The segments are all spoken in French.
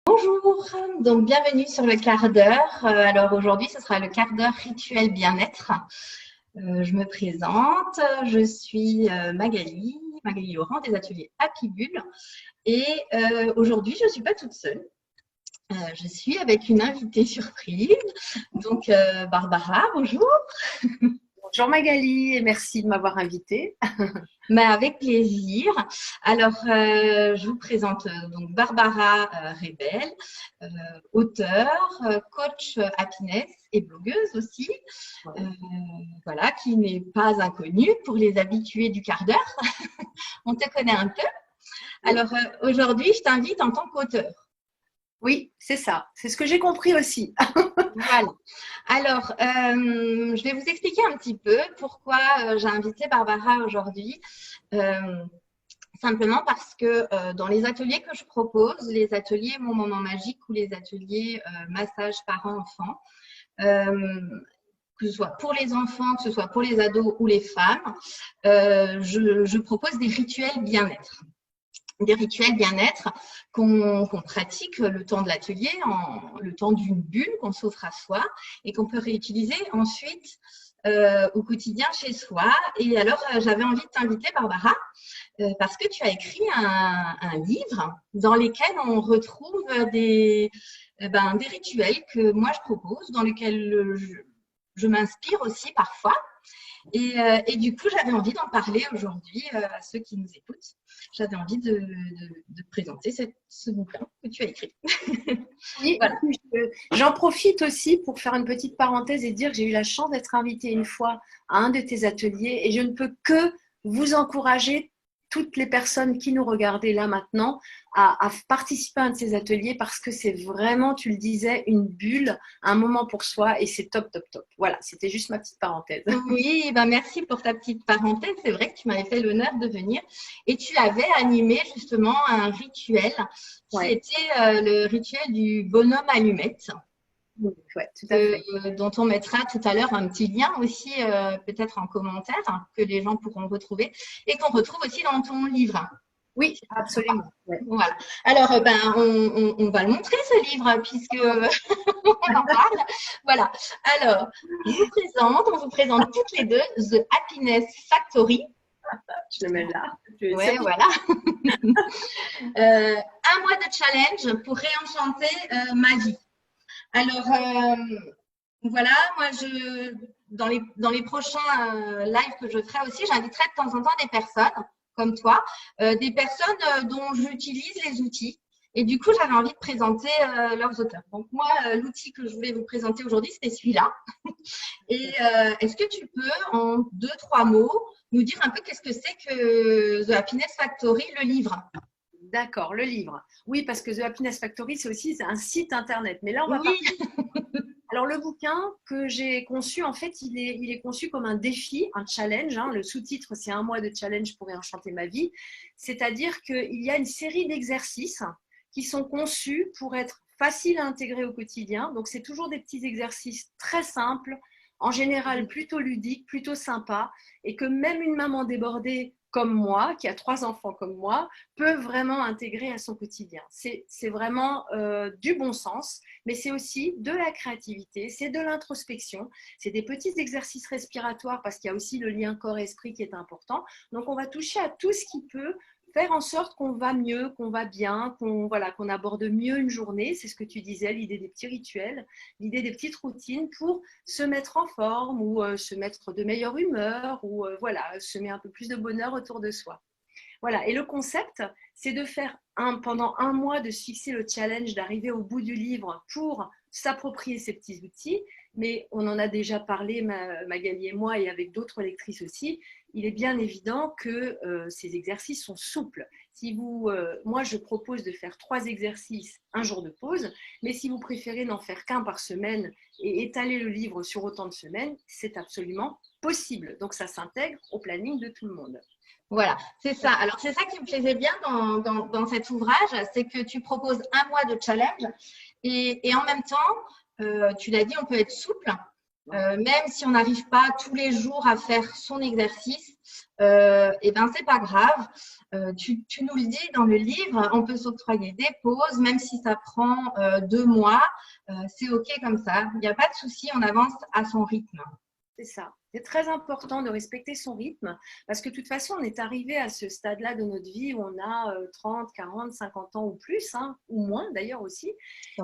Bonjour, donc bienvenue sur le quart d'heure. Alors aujourd'hui, ce sera le quart d'heure rituel bien-être. Je me présente, je suis Magali Laurent des ateliers Happy Bull. Et aujourd'hui, je ne suis pas toute seule. Je suis avec une invitée surprise, donc Barbara, bonjour. Bonjour Magali et merci de m'avoir invitée. Mais avec plaisir. Alors, je vous présente donc Barbara Rebel, auteure, coach happiness et blogueuse aussi. Voilà, qui n'est pas inconnue pour les habitués du quart d'heure. On te connaît un peu. Alors, aujourd'hui, je t'invite en tant qu'auteur. Oui, c'est ça. C'est ce que j'ai compris aussi. Voilà. Alors, je vais vous expliquer un petit peu pourquoi j'ai invité Barbara aujourd'hui. Simplement parce que dans les ateliers que je propose, les ateliers Mon Moment Magique ou les ateliers massage parents-enfants, que ce soit pour les enfants, que ce soit pour les ados ou les femmes, je propose des rituels bien-être. Des rituels bien-être qu'on pratique le temps de l'atelier, le temps d'une bulle qu'on s'offre à soi et qu'on peut réutiliser ensuite au quotidien chez soi. Et alors, j'avais envie de t'inviter, Barbara, parce que tu as écrit un livre dans lequel on retrouve des rituels que moi je propose, dans lesquels je m'inspire aussi parfois. Et du coup, j'avais envie d'en parler aujourd'hui à ceux qui nous écoutent. J'avais envie de présenter ce bouquin que tu as écrit. Oui, Voilà. j'en profite aussi pour faire une petite parenthèse et dire que j'ai eu la chance d'être invitée une fois à un de tes ateliers et je ne peux que vous encourager, toutes les personnes qui nous regardaient là maintenant, à participer à un de ces ateliers parce que c'est vraiment, tu le disais, une bulle, un moment pour soi et c'est top, top, top. Voilà, c'était juste ma petite parenthèse. Oui, ben merci pour ta petite parenthèse. C'est vrai que tu m'avais fait l'honneur de venir et tu avais animé justement un rituel qui Ouais. était le rituel du bonhomme allumette. Ouais, tout à fait. Dont on mettra tout à l'heure un petit lien aussi, peut-être en commentaire, que les gens pourront retrouver et qu'on retrouve aussi dans ton livre. Oui, absolument. Ouais. Voilà. Alors, on va le montrer ce livre puisque on en parle. Voilà. Alors, on vous présente toutes les deux The Happiness Factory. Je le mets là. Ouais, voilà. Un mois de challenge pour réenchanter ma vie. Alors, voilà, moi, dans les prochains lives que je ferai aussi, j'inviterai de temps en temps des personnes comme toi, des personnes dont j'utilise les outils. Et du coup, j'avais envie de présenter leurs auteurs. Donc, moi, l'outil que je voulais vous présenter aujourd'hui, c'était celui-là. Et est-ce que tu peux, en 2-3 mots, nous dire un peu qu'est-ce que c'est que The Happiness Factory, le livre? D'accord, le livre. Oui, parce que The Happiness Factory, c'est aussi un site internet. Mais là, on va Oui. Alors, le bouquin que j'ai conçu, en fait, il est conçu comme un défi, un challenge. Hein. Le sous-titre, c'est un mois de challenge pour réenchanter ma vie. C'est-à-dire qu'il y a une série d'exercices qui sont conçus pour être faciles à intégrer au quotidien. Donc, c'est toujours des petits exercices très simples, en général plutôt ludiques, plutôt sympas, et que même une maman débordée comme moi, qui a 3 enfants comme moi, peut vraiment intégrer à son quotidien. C'est vraiment du bon sens, mais c'est aussi de la créativité, c'est de l'introspection, c'est des petits exercices respiratoires parce qu'il y a aussi le lien corps-esprit qui est important. Donc, on va toucher à tout ce qui peut faire en sorte qu'on va mieux, qu'on va bien, qu'on aborde mieux une journée. C'est ce que tu disais, l'idée des petits rituels, l'idée des petites routines pour se mettre en forme ou se mettre de meilleure humeur ou semer un peu plus de bonheur autour de soi. Voilà, et le concept, c'est de faire pendant un mois, de se fixer le challenge, d'arriver au bout du livre pour s'approprier ces petits outils. Mais on en a déjà parlé, Magali et moi, et avec d'autres lectrices aussi. Il est bien évident que ces exercices sont souples. Moi, je propose de faire 3 exercices, un jour de pause, mais si vous préférez n'en faire qu'un par semaine et étaler le livre sur autant de semaines, c'est absolument possible. Donc, ça s'intègre au planning de tout le monde. Voilà, c'est ça. Alors, c'est ça qui me plaisait bien dans cet ouvrage, c'est que tu proposes un mois de challenge et en même temps, tu l'as dit, on peut être souple. Même si on n'arrive pas tous les jours à faire son exercice, et ben c'est pas grave. Tu nous le dis dans le livre, on peut s'octroyer des pauses, même si ça prend 2 mois, c'est OK comme ça. Il n'y a pas de souci, on avance à son rythme. C'est ça. C'est très important de respecter son rythme parce que de toute façon, on est arrivé à ce stade-là de notre vie où on a 30, 40, 50 ans ou plus, hein, ou moins d'ailleurs aussi.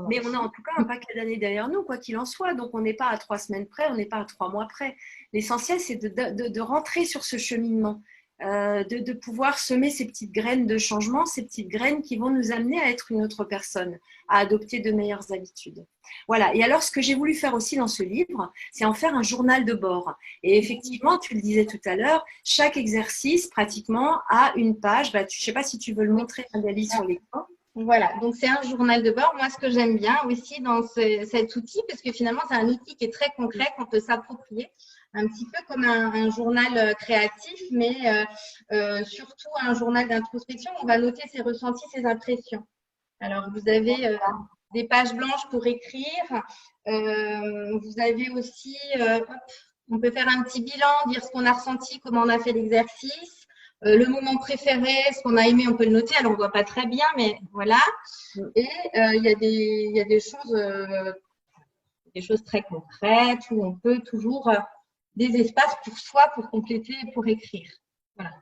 Mais on a en tout cas un paquet d'années derrière nous, quoi qu'il en soit. Donc, on n'est pas à 3 semaines près, on n'est pas à 3 mois près. L'essentiel, c'est de rentrer sur ce cheminement, de pouvoir semer ces petites graines de changement, ces petites graines qui vont nous amener à être une autre personne, à adopter de meilleures habitudes. Voilà. Et alors, ce que j'ai voulu faire aussi dans ce livre, c'est en faire un journal de bord. Et effectivement, tu le disais tout à l'heure, chaque exercice, pratiquement, a une page. Bah, je ne sais pas si tu veux le montrer, Magali, sur l'écran. Voilà, donc c'est un journal de bord. Moi, ce que j'aime bien aussi dans cet outil, parce que finalement, c'est un outil qui est très concret, qu'on peut s'approprier, un petit peu comme un journal créatif, mais surtout un journal d'introspection. On va noter ses ressentis, ses impressions. Alors, vous avez des pages blanches pour écrire. Vous avez aussi, on peut faire un petit bilan, dire ce qu'on a ressenti, comment on a fait l'exercice. Le moment préféré, ce qu'on a aimé, on peut le noter. Alors, on ne voit pas très bien, mais voilà. Et il y a des choses très concrètes où on peut toujours des espaces pour soi, pour compléter, pour écrire.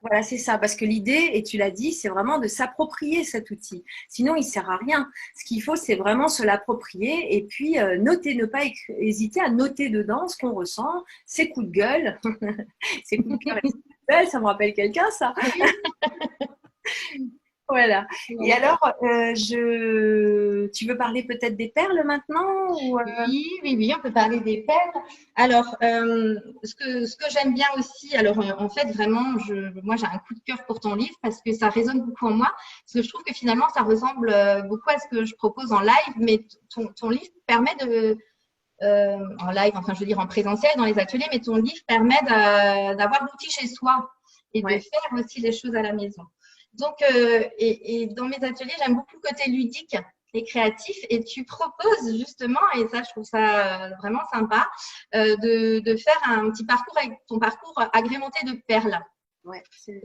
Voilà, c'est ça. Parce que l'idée, et tu l'as dit, c'est vraiment de s'approprier cet outil. Sinon, il ne sert à rien. Ce qu'il faut, c'est vraiment se l'approprier et puis noter, ne pas hésiter à noter dedans ce qu'on ressent, ses coups de gueule. Ses coups de cœur et ses coups de gueule, ça me rappelle quelqu'un, ça. Voilà. Et alors, tu veux parler peut-être des perles maintenant ou Oui, on peut parler des perles. Alors, ce que j'aime bien aussi, alors en fait, vraiment, moi, j'ai un coup de cœur pour ton livre parce que ça résonne beaucoup en moi. Parce que je trouve que finalement, ça ressemble beaucoup à ce que je propose en live, mais ton livre permet en live, enfin, je veux dire en présentiel dans les ateliers, mais ton livre permet d'avoir l'outil chez soi et de faire aussi les choses à la maison. Donc, et dans mes ateliers, j'aime beaucoup le côté ludique et créatif. Et tu proposes justement, et ça, je trouve ça vraiment sympa, de faire un petit parcours avec ton parcours agrémenté de perles. Ouais,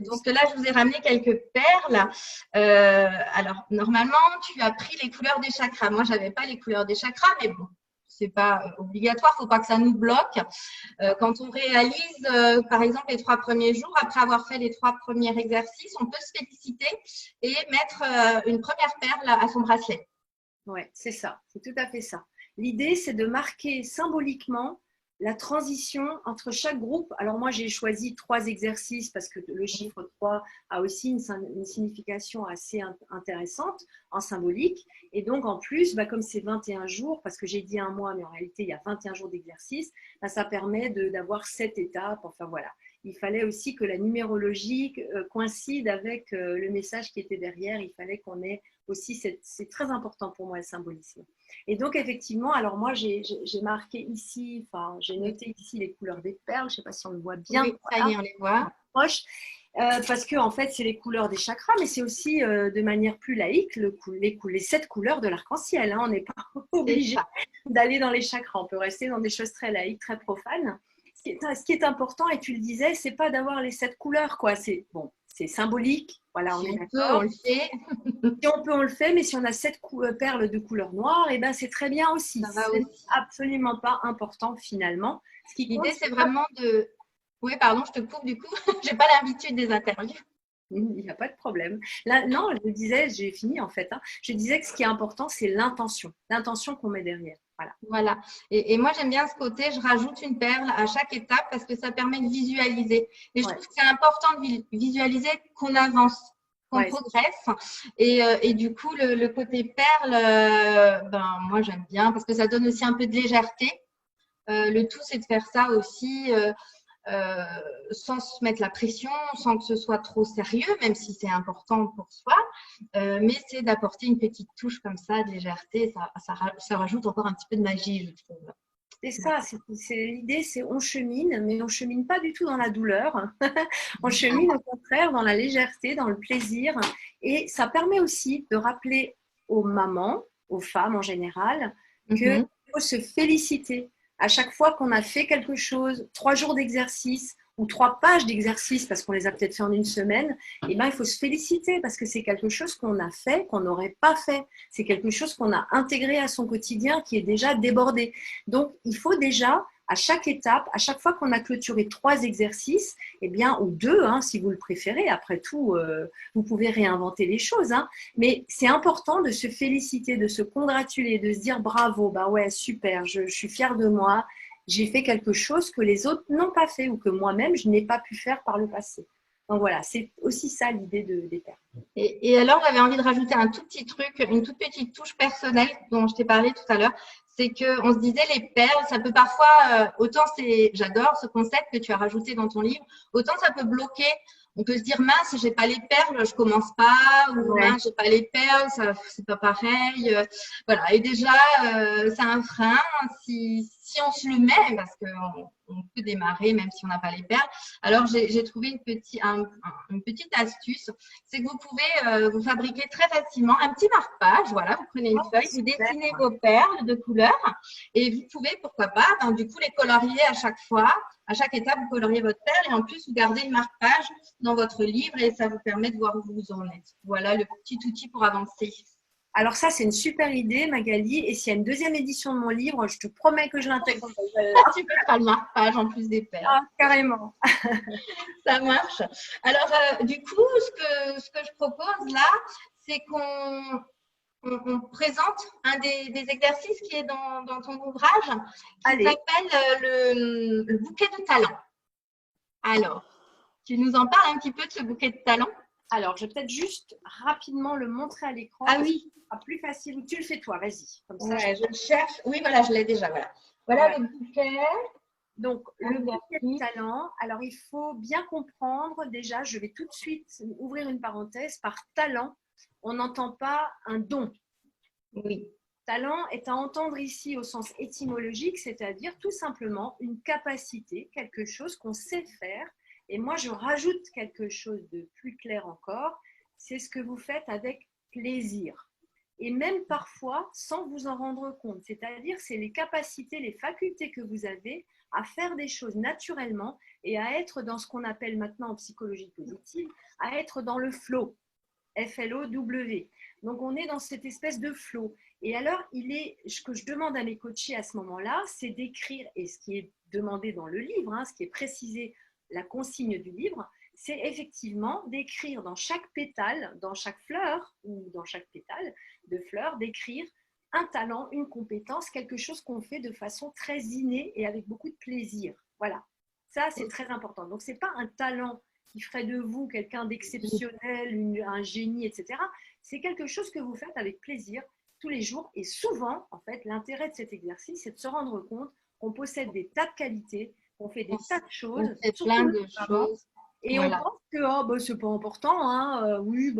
donc là, je vous ai ramené quelques perles. Alors, normalement, tu as pris les couleurs des chakras. Moi, je n'avais pas les couleurs des chakras, mais bon, c'est pas obligatoire, il ne faut pas que ça nous bloque. Quand on réalise, par exemple, les 3 premiers jours, après avoir fait les 3 premiers exercices, on peut se féliciter et mettre une première perle à son bracelet. Oui, c'est ça, c'est tout à fait ça. L'idée, c'est de marquer symboliquement la transition entre chaque groupe. Alors moi, j'ai choisi 3 exercices parce que le chiffre 3 a aussi une signification assez intéressante en symbolique. Et donc, en plus, comme c'est 21 jours, parce que j'ai dit un mois, mais en réalité, il y a 21 jours d'exercice, ça permet d'avoir 7 étapes. Enfin, voilà. Il fallait aussi que la numérologie coïncide avec le message qui était derrière. Il fallait qu'on ait aussi, c'est très important pour moi le symbolisme. Et donc effectivement, alors moi j'ai marqué ici, enfin j'ai noté ici les couleurs des perles, je ne sais pas si on le voit bien. Oui, ça y est, on les voit. Proche. Parce que en fait c'est les couleurs des chakras, mais c'est aussi de manière plus laïque les 7 couleurs de l'arc-en-ciel. Hein. On n'est pas obligé d'aller dans les chakras, on peut rester dans des choses très laïques, très profanes. Ce qui est important, et tu le disais, c'est pas d'avoir les 7 couleurs, quoi. C'est bon, c'est symbolique. Voilà, on est d'accord. On le fait. Si on peut, on le fait, mais si on a 7 perles de couleur noire, et ben c'est très bien aussi. C'est absolument pas important finalement. L'idée, c'est vraiment de. Oui, pardon, je te coupe du coup. J'ai pas l'habitude des interviews. Il n'y a pas de problème. Là, non, je disais, j'ai fini en fait. Hein. Je disais que ce qui est important, c'est l'intention qu'on met derrière. Voilà. Et moi, j'aime bien ce côté, je rajoute une perle à chaque étape parce que ça permet de visualiser. Et je trouve que c'est important de visualiser qu'on avance, qu'on progresse. Et du coup, le côté perle, moi, j'aime bien parce que ça donne aussi un peu de légèreté. Le tout, c'est de faire ça aussi sans se mettre la pression, sans que ce soit trop sérieux, même si c'est important pour soi. Mais c'est d'apporter une petite touche comme ça, de légèreté. Ça rajoute encore un petit peu de magie, je trouve. C'est ça, l'idée, c'est on chemine, mais on chemine pas du tout dans la douleur. On chemine au contraire dans la légèreté, dans le plaisir. Et ça permet aussi de rappeler aux mamans, aux femmes en général, qu'il faut se féliciter. À chaque fois qu'on a fait quelque chose, 3 jours d'exercice ou 3 pages d'exercices parce qu'on les a peut-être fait en une semaine, eh ben, il faut se féliciter parce que c'est quelque chose qu'on a fait, qu'on n'aurait pas fait. C'est quelque chose qu'on a intégré à son quotidien qui est déjà débordé. Donc, il faut déjà, à chaque étape, à chaque fois qu'on a clôturé 3 exercices, eh bien, ou 2, hein, si vous le préférez, après tout, vous pouvez réinventer les choses. Hein, mais c'est important de se féliciter, de se congratuler, de se dire bravo, bah ouais, super, je suis fière de moi, j'ai fait quelque chose que les autres n'ont pas fait ou que moi-même, je n'ai pas pu faire par le passé. Donc voilà, c'est aussi ça l'idée des pairs. Et alors, j'avais envie de rajouter un tout petit truc, une toute petite touche personnelle dont je t'ai parlé tout à l'heure. C'est qu'on se disait les perles, ça peut parfois, autant j'adore ce concept que tu as rajouté dans ton livre, autant ça peut bloquer. On peut se dire mince, j'ai pas les perles, je commence pas, ou mince, j'ai pas les perles, ça c'est pas pareil. Voilà. Et déjà, c'est un frein si on se le met, parce qu'on peut démarrer même si on n'a pas les perles. Alors j'ai trouvé une petite astuce, c'est que vous pouvez vous fabriquer très facilement un petit marque-page. Voilà, vous prenez une feuille, vous dessinez vos perles de couleur et vous pouvez, pourquoi pas, du coup les colorier à chaque fois. À chaque étape, vous coloriez votre perle et en plus, vous gardez une marque-page dans votre livre et ça vous permet de voir où vous en êtes. Voilà le petit outil pour avancer. Alors ça, c'est une super idée, Magali. Et s'il y a une deuxième édition de mon livre, je te promets que je l'intègre. Tu peux faire le marque-page en plus des perles. Ah, carrément. Ça marche. Alors, du coup, ce que je propose là, c'est qu'on présente un des exercices qui est dans ton ouvrage, qui s'appelle le bouquet de talent. Alors, tu nous en parles un petit peu de ce bouquet de talent? Alors, je vais peut-être juste rapidement le montrer à l'écran. Ah oui. Ce sera plus facile. Tu le fais toi, vas-y. Comme ça, je le cherche. Oui, voilà, je l'ai déjà. Voilà le bouquet. Donc, le bouquet de talent, alors il faut bien comprendre, déjà, je vais tout de suite ouvrir une parenthèse, par talent, on n'entend pas un don. Oui. Talent est à entendre ici au sens étymologique, c'est-à-dire tout simplement une capacité, quelque chose qu'on sait faire. Et moi, je rajoute quelque chose de plus clair encore, c'est ce que vous faites avec plaisir. Et même parfois sans vous en rendre compte, c'est-à-dire c'est les capacités, les facultés que vous avez à faire des choses naturellement et à être dans ce qu'on appelle maintenant en psychologie positive, à être dans le flow, F-L-O-W. Donc on est dans cette espèce de flow. Et alors, ce que je demande à mes coachés à ce moment-là, c'est d'écrire, et ce qui est demandé dans le livre, hein, ce qui est précisé, la consigne du livre, c'est effectivement d'écrire dans chaque pétale, dans chaque fleur ou dans chaque pétale de fleur, d'écrire un talent, une compétence, quelque chose qu'on fait de façon très innée et avec beaucoup de plaisir. Voilà, ça c'est très important. Donc, ce n'est pas un talent qui ferait de vous quelqu'un d'exceptionnel, un génie, etc. C'est quelque chose que vous faites avec plaisir tous les jours. Et souvent, en fait, l'intérêt de cet exercice, c'est de se rendre compte qu'on possède des tas de qualités, qu'on fait des tas de choses. On fait plein de choses. Et on pense que c'est pas important, hein. Oui,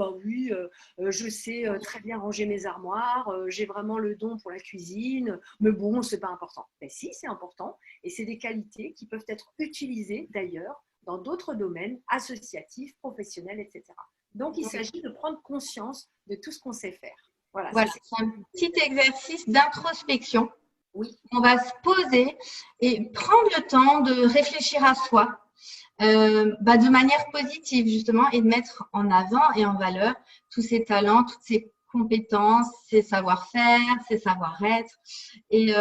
je sais très bien ranger mes armoires, j'ai vraiment le don pour la cuisine, mais bon, c'est pas important. Mais si, c'est important, et c'est des qualités qui peuvent être utilisées d'ailleurs dans d'autres domaines associatifs, professionnels, etc. Donc, il s'agit de prendre conscience de tout ce qu'on sait faire. Voilà, c'est un petit exercice d'introspection. Oui. On va se poser et prendre le temps de réfléchir à soi. De manière positive justement et de mettre en avant et en valeur tous ces talents, toutes ces compétences, ces savoir-faire, ces savoir-être. Et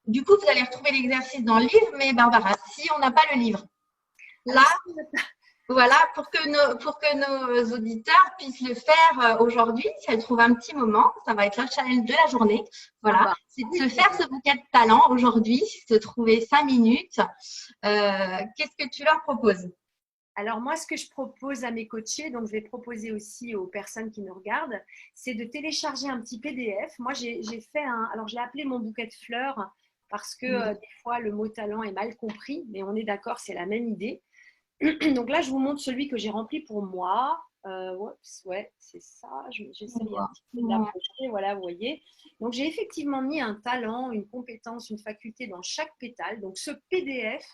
du coup, vous allez retrouver l'exercice dans le livre, mais Barbara, si on n'a pas le livre, là, voilà, pour que nos auditeurs puissent le faire aujourd'hui, si elles trouvent un petit moment, ça va être le challenge de la journée. Voilà, c'est de se faire ce bouquet de talent aujourd'hui, se trouver 5 minutes. Qu'est-ce que tu leur proposes? Alors moi, ce que je propose à mes coachés, donc je vais proposer aussi aux personnes qui nous regardent, c'est de télécharger un petit PDF. Moi, j'ai fait alors je l'ai appelé mon bouquet de fleurs parce que des fois, le mot talent est mal compris, mais on est d'accord, c'est la même idée. Donc là, je vous montre celui que j'ai rempli pour moi. Ouais, c'est ça. J'essaie un petit peu de l'approcher. Voilà, vous voyez. Donc, j'ai effectivement mis un talent, une compétence, une faculté dans chaque pétale. Donc, ce PDF,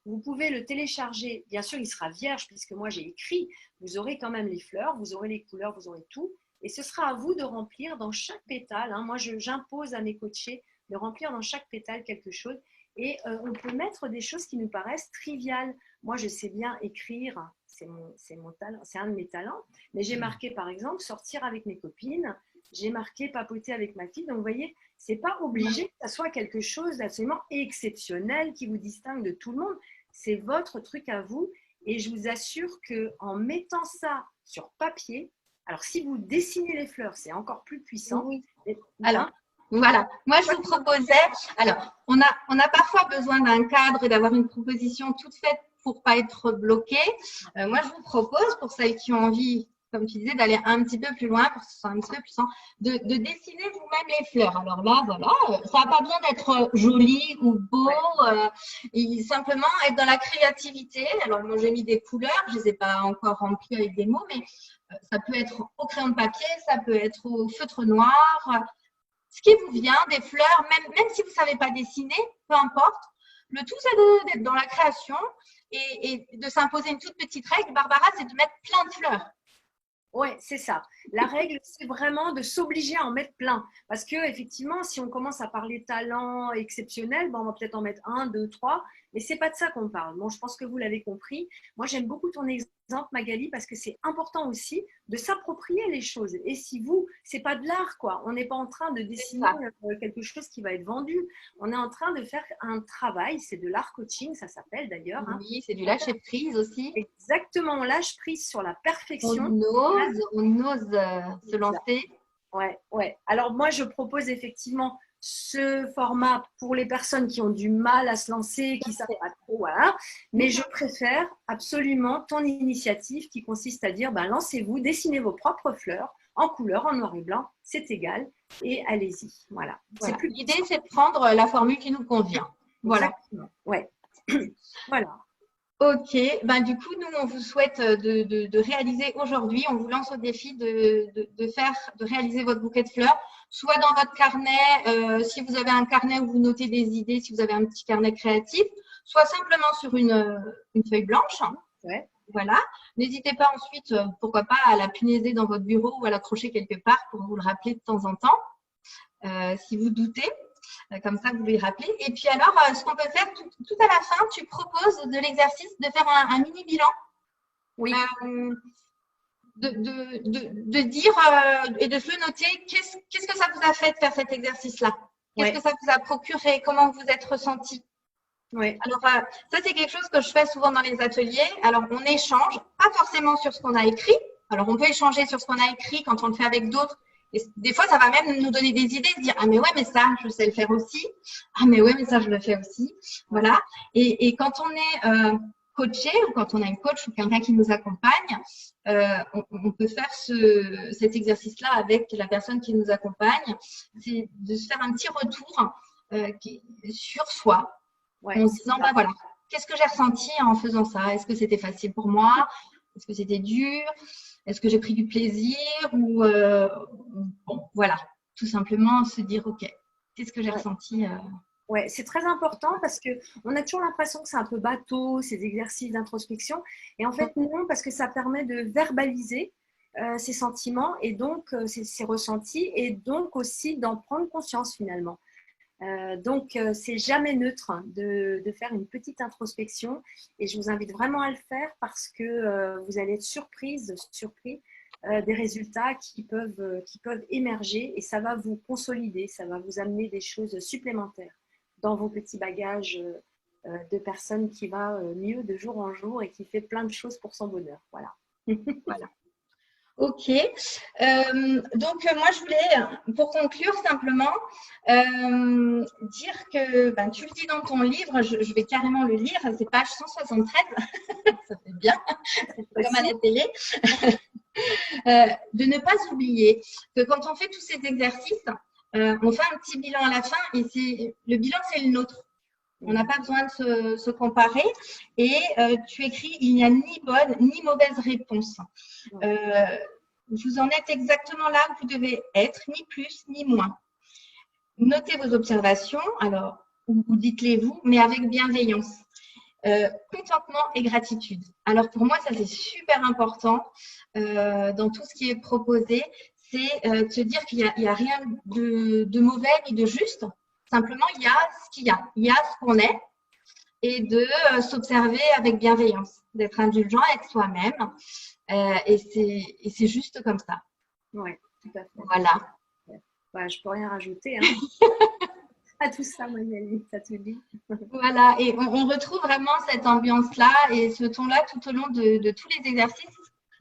vous pouvez le télécharger. Bien sûr, il sera vierge puisque moi, j'ai écrit. Vous aurez quand même les fleurs, vous aurez les couleurs, vous aurez tout. Et ce sera à vous de remplir dans chaque pétale. Moi, j'impose à mes coachés de remplir dans chaque pétale quelque chose. Et on peut mettre des choses qui nous paraissent triviales. Moi, je sais bien écrire, c'est mon talent, c'est un de mes talents, mais j'ai marqué par exemple sortir avec mes copines, j'ai marqué papoter avec ma fille. Donc, vous voyez, c'est pas obligé que ça soit quelque chose d'absolument exceptionnel qui vous distingue de tout le monde. C'est votre truc à vous. Et je vous assure qu'en mettant ça sur papier, alors si vous dessinez les fleurs, c'est encore plus puissant. Oui. Alors, voilà. Moi, je vous proposais, alors, on a parfois besoin d'un cadre et d'avoir une proposition toute faite pour pas être bloqué. Moi, je vous propose, pour celles qui ont envie, comme tu disais, d'aller un petit peu plus loin, pour que ce soit un petit peu puissant, de dessiner vous-même les fleurs. Alors là, voilà, ça n'a pas besoin d'être joli ou beau, simplement être dans la créativité. Alors, moi, j'ai mis des couleurs, je ne les ai pas encore remplies avec des mots, mais ça peut être au crayon de papier, ça peut être au feutre noir, ce qui vous vient, des fleurs, même si vous ne savez pas dessiner, peu importe. Le tout, c'est d'être dans la création et de s'imposer une toute petite règle. Barbara, c'est de mettre plein de fleurs. Oui, c'est ça. La règle, c'est vraiment de s'obliger à en mettre plein. Parce que effectivement, si on commence à parler talent exceptionnel, bon, on va peut-être en mettre un, deux, trois, mais c'est pas de ça qu'on parle. Bon, je pense que vous l'avez compris. Moi, j'aime beaucoup ton exemple, Magali, parce que c'est important aussi de s'approprier les choses. Et si vous, c'est pas de l'art, quoi. On n'est pas en train de dessiner quelque chose qui va être vendu. On est en train de faire un travail. C'est de l'art coaching, ça s'appelle d'ailleurs. Oui, c'est du lâcher prise aussi. Exactement, on lâche prise sur la perfection. On ose se lancer. Ouais. Alors moi, je propose effectivement ce format pour les personnes qui ont du mal à se lancer, qui ne savent pas trop, voilà. Mais je préfère absolument ton initiative qui consiste à dire, lancez-vous, dessinez vos propres fleurs en couleur, en noir et blanc, c'est égal, et allez-y. Voilà. L'idée, c'est de prendre la formule qui nous convient. Voilà. Exactement. Ouais. Voilà. Ok, du coup, nous, on vous souhaite de réaliser aujourd'hui, on vous lance au défi de réaliser votre bouquet de fleurs, soit dans votre carnet, si vous avez un carnet où vous notez des idées, si vous avez un petit carnet créatif, soit simplement sur une feuille blanche. Ouais. Voilà. N'hésitez pas ensuite, pourquoi pas, à la punaiser dans votre bureau ou à l'accrocher quelque part pour vous le rappeler de temps en temps, si vous doutez. Comme ça, vous lui rappelez. Et puis alors, ce qu'on peut faire tout à la fin, tu proposes de l'exercice de faire un mini bilan. Oui. De dire et de se le noter, qu'est-ce que ça vous a fait de faire cet exercice-là? Qu'est-ce que ça vous a procuré? Comment vous êtes ressenti? Oui. Alors, ça, c'est quelque chose que je fais souvent dans les ateliers. Alors, on échange, pas forcément sur ce qu'on a écrit. Alors, on peut échanger sur ce qu'on a écrit quand on le fait avec d'autres. Et des fois, ça va même nous donner des idées, se dire « Ah, mais ouais, mais ça, je sais le faire aussi. Ah, mais ouais, mais ça, je le fais aussi. » Voilà. Et quand on est coaché ou quand on a une coach ou quelqu'un qui nous accompagne, on peut faire cet exercice-là avec la personne qui nous accompagne. C'est de se faire un petit retour sur soi en se disant « Voilà, qu'est-ce que j'ai ressenti en faisant ça? Est-ce que c'était facile pour moi? Est-ce que c'était dur? Est-ce que j'ai pris du plaisir ou bon, voilà, tout simplement se dire ok, qu'est-ce que j'ai ressenti Ouais, c'est très important parce que on a toujours l'impression que c'est un peu bateau ces exercices d'introspection et en fait non parce que ça permet de verbaliser ses sentiments et donc ses ressentis et donc aussi d'en prendre conscience finalement. Donc, c'est jamais neutre de faire une petite introspection et je vous invite vraiment à le faire parce que vous allez être surpris des résultats qui peuvent émerger et ça va vous consolider, ça va vous amener des choses supplémentaires dans vos petits bagages de personnes qui va mieux de jour en jour et qui fait plein de choses pour son bonheur. Voilà. Voilà. Ok. Donc, moi, je voulais, pour conclure, simplement dire que, tu le dis dans ton livre, je vais carrément le lire, c'est page 173, ça fait bien, comme à la télé, de ne pas oublier que quand on fait tous ces exercices, on fait un petit bilan à la fin et le bilan, c'est le nôtre. On n'a pas besoin de se comparer. Et tu écris, il n'y a ni bonne ni mauvaise réponse. Vous en êtes exactement là où vous devez être, ni plus ni moins. Notez vos observations, alors, ou dites-les vous, mais avec bienveillance. Contentement et gratitude. Alors, pour moi, ça, c'est super important dans tout ce qui est proposé. C'est de se dire qu'il n'y a rien de mauvais ni de juste. Simplement, il y a ce qu'il y a. Il y a ce qu'on est et de s'observer avec bienveillance, d'être indulgent avec soi-même. Et c'est juste comme ça. Oui, tout à fait. Voilà. Ouais, je ne peux rien rajouter. Hein. À tout ça, Magali, ça te dit. Voilà, et on retrouve vraiment cette ambiance-là et ce ton-là tout au long de tous les exercices.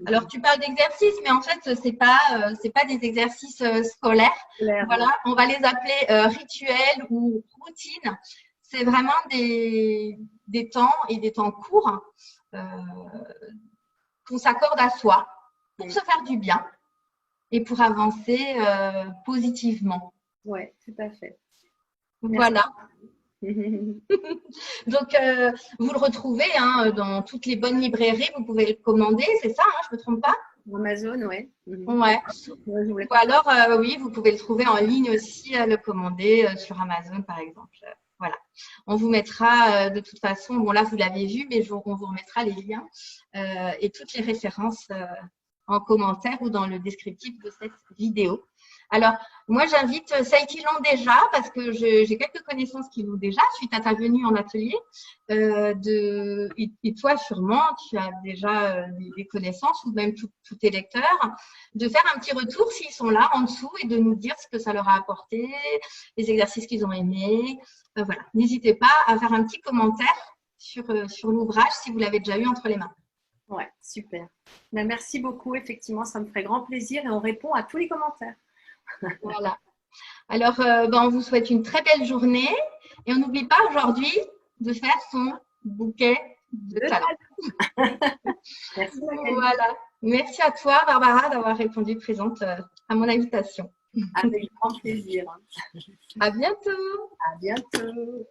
Alors, tu parles d'exercices, mais en fait, c'est pas des exercices scolaires. Voilà, on va les appeler rituels ou routines. C'est vraiment des temps et des temps courts qu'on s'accorde à soi pour se faire du bien et pour avancer positivement. Oui, tout à fait. Voilà. Donc, vous le retrouvez dans toutes les bonnes librairies. Vous pouvez le commander, c'est ça, je ne me trompe pas? Amazon, oui. Ouais. Ou alors, oui, vous pouvez le trouver en ligne aussi, le commander sur Amazon, par exemple. Voilà. On vous mettra de toute façon, bon là, vous l'avez vu, mais on vous remettra les liens et toutes les références en commentaire ou dans le descriptif de cette vidéo. Alors, moi, j'invite celles qui l'ont déjà, parce que j'ai quelques connaissances qui l'ont déjà, suite à ta venue en atelier. Et toi, sûrement, tu as déjà des connaissances, ou même tous tes lecteurs, de faire un petit retour s'ils sont là en dessous et de nous dire ce que ça leur a apporté, les exercices qu'ils ont aimés. Voilà. N'hésitez pas à faire un petit commentaire sur l'ouvrage si vous l'avez déjà eu entre les mains. Ouais, super. Ben, merci beaucoup. Effectivement, ça me ferait grand plaisir et on répond à tous les commentaires. Voilà. Alors, on vous souhaite une très belle journée et on n'oublie pas aujourd'hui de faire son bouquet de talent. Merci. Voilà. Merci à toi, Barbara, d'avoir répondu présente à mon invitation. Avec grand plaisir. À bientôt. À bientôt.